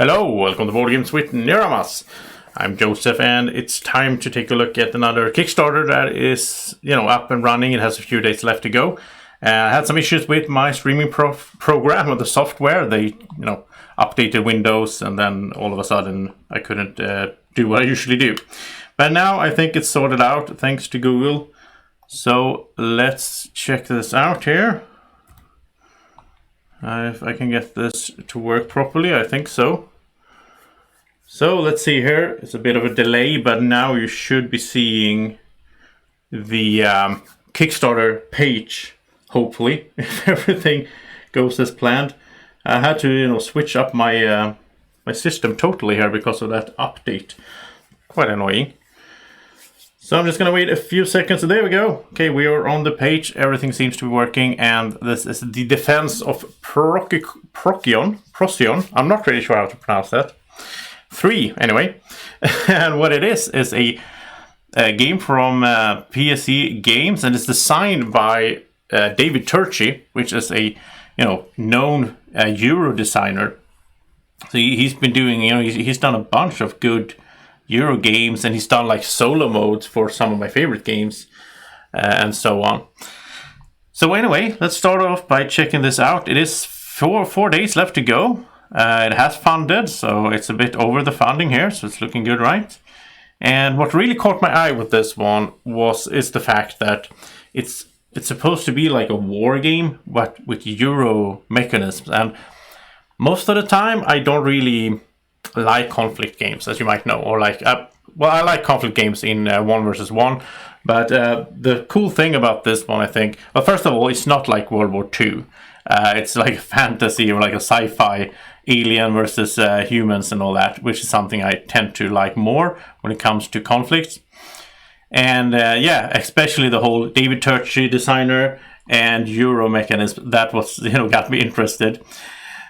Hello, welcome to Boardgames with Niramas. I'm Joseph, and it's time to take a look at another Kickstarter that is, up and running. It has a few days left to go. I had some issues with my streaming program or the software. They, updated Windows, and then all of a sudden I couldn't do what I usually do. But now I think it's sorted out, thanks to Google. So let's check this out here. If I can get this to work properly, I think so. So let's see here. It's a bit of a delay, but now you should be seeing the Kickstarter page, hopefully, if everything goes as planned. I had to, switch up my my system totally here because of that update. Quite annoying. So I'm just going to wait a few seconds. There we go. Okay, we are on the page. Everything seems to be working. And this is the Defence of Procyon. I'm not really sure how to pronounce that. 3, anyway. And what it is a game from PSC Games. And it's designed by David Turczi, which is a, known Euro designer. So he's been doing, he's done a bunch of good Euro games, and he's done like solo modes for some of my favorite games, and so on. So anyway, let's start off by checking this out. It is four days left to go. It has funded, so it's a bit over the funding here, so it's looking good, right? And what really caught my eye with this one is the fact that it's supposed to be like a war game, but with Euro mechanisms. And most of the time, I don't really like conflict games, as you might know, or like I like conflict games in 1 versus 1, but the cool thing about this one, I think, well, first of all, it's not like World War II. It's like a fantasy or like a sci-fi alien versus humans and all that, which is something I tend to like more when it comes to conflicts. And especially the whole David Turczi designer and Euro mechanism, that was, got me interested.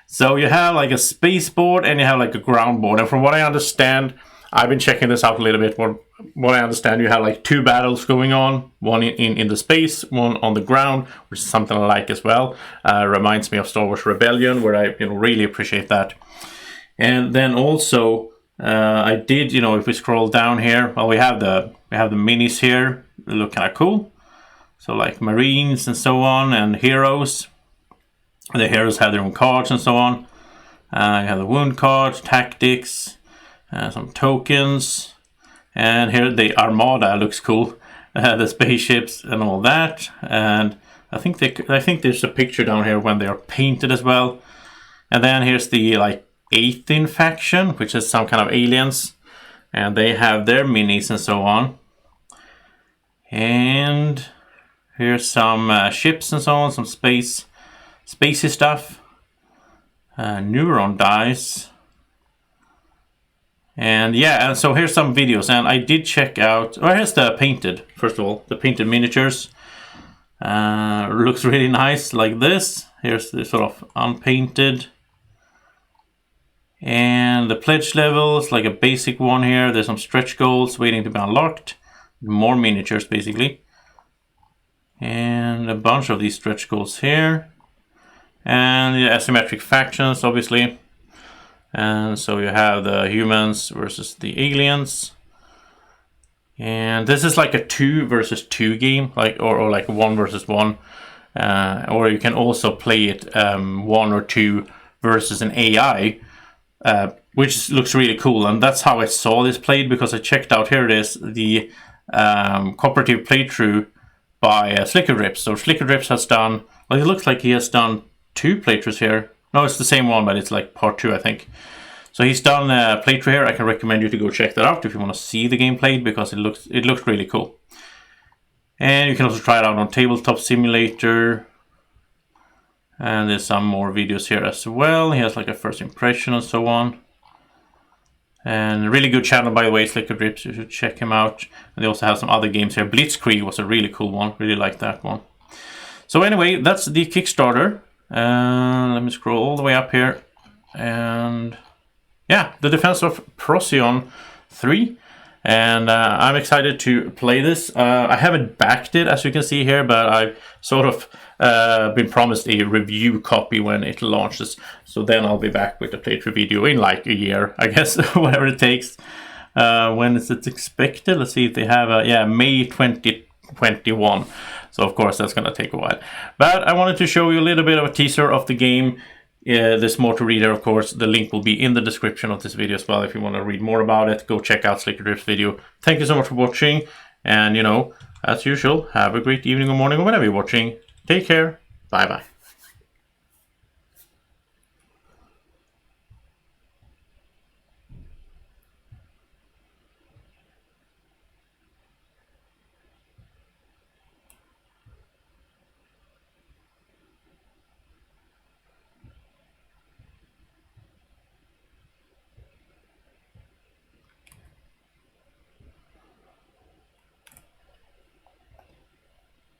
So you have like a space board and you have like a ground board. And from what I understand, I've been checking this out a little bit. What I understand, you have like 2 battles going on. One in the space, one on the ground, which is something I like as well. Reminds me of Star Wars Rebellion, where I really appreciate that. And then also, I did, if we scroll down here, well, we have the minis here. They look kind of cool. So like Marines and so on, and heroes. The heroes have their own cards and so on. You have the wound cards, tactics, some tokens, and here the Armada looks cool. The spaceships and all that. And I think there's a picture down here when they are painted as well. And then here's the 18 faction, which is some kind of aliens, and they have their minis and so on. And here's some ships and so on, some spacey stuff, neuron dice, and and so here's some videos. And I did check out, here's the painted, first of all, the painted miniatures. Looks really nice like this. Here's the sort of unpainted, and the pledge levels, like a basic one here. There's some stretch goals waiting to be unlocked, more miniatures basically, and a bunch of these stretch goals here. And the asymmetric factions, obviously. And so you have the humans versus the aliens. And this is like a 2 versus 2 game, or like 1 versus 1. Or you can also play it 1 or 2 versus an AI, which looks really cool. And that's how I saw this played, because I checked out, here it is, the cooperative playthrough by Slicker Rips. So Slicker Rips has done, well, it looks like he has done 2 playthroughs here. No, it's the same one, but it's like part 2, I think. So he's done a playthrough here. I can recommend you to go check that out if you want to see the game played, because it looks really cool. And you can also try it out on Tabletop Simulator. And there's some more videos here as well. He has like a first impression and so on. And a really good channel, by the way, Slicker Rips. You should check him out. And they also have some other games here. Blitzkrieg was a really cool one. Really like that one. So anyway, that's the Kickstarter. Let me scroll all the way up here, and the Defence of Procyon III, and I'm excited to play this. I haven't backed it, as you can see here, but I sort of been promised a review copy when it launches. So then I'll be back with a playthrough video in like a year, I guess, whatever it takes. When is it expected? Let's see if they have May 2021. So of course that's gonna take a while. But I wanted to show you a little bit of a teaser of the game. There's more to read there, of course. The link will be in the description of this video as well. If you want to read more about it, go check out Slickerdrift's video. Thank you so much for watching. And, you know, as usual, have a great evening or morning or whenever you're watching. Take care. Bye-bye.